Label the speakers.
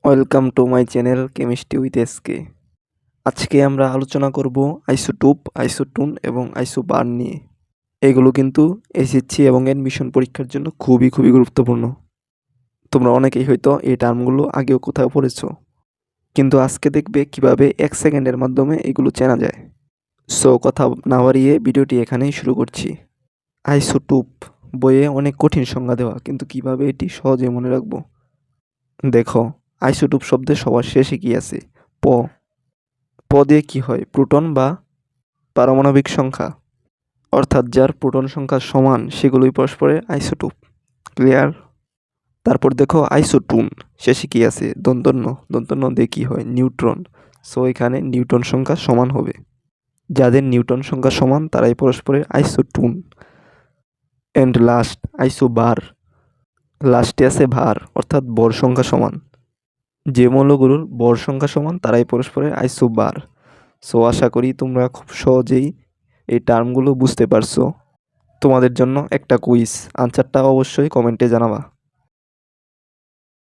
Speaker 1: Welcome to my channel chemistry with SK. আজকে আমরা আলোচনা করব আইসোটোপ, আইসোটুন এবং আইসোবার নিয়ে। এগুলো কিন্তু এসএসসি এবং অ্যাডমিশন পরীক্ষার জন্য খুবই গুরুত্বপূর্ণ। তোমরা অনেকেই হয়তো এই টার্মগুলো আগেও কোথাও পড়েছো, কিন্তু আজকে দেখবে কিভাবে 1 সেকেন্ডের মাধ্যমে এগুলো চেনা যায়। সো কথা না বাড়িয়ে ভিডিওটি এখানেই শুরু করছি। আইসোটোপ বইয়ে অনেক কঠিন সংজ্ঞা দেওয়া, কিন্তু কিভাবে এটি সহজে মনে রাখবো। দেখো, আইসোটোপ শব্দের সবার শেষে কি আছে? প। প দিয়ে কি হয়? প্রোটন বা পারমাণবিক সংখ্যা, অর্থাৎ যার প্রোটন সংখ্যা সমান সেগুলোই পরস্পরের আইসোটোপ। ক্লিয়ার? তারপর দেখো আইসোটুন, শেষে কি আছে? দন্তন্য। দন্তন্য দিয়ে কি হয়? নিউট্রন। সো এখানে নিউটন সংখ্যা সমান হবে। যাদের নিউটন সংখ্যা সমান তারাই পরস্পরের আইসোটুন। অ্যান্ড লাস্ট আইসোবার, লাস্টে আছে ভার, অর্থাৎ ভর সংখ্যা সমান। যে মৌলগুলোর ভর সংখ্যা সমান তারাই পরস্পরের আইসোবার। সো আশা করি তোমরা খুব সহজেই এই টার্মগুলো বুঝতে পারছো। তোমাদের জন্য একটা কুইজ, আনসারটা অবশ্যই কমেন্টে জানাবা।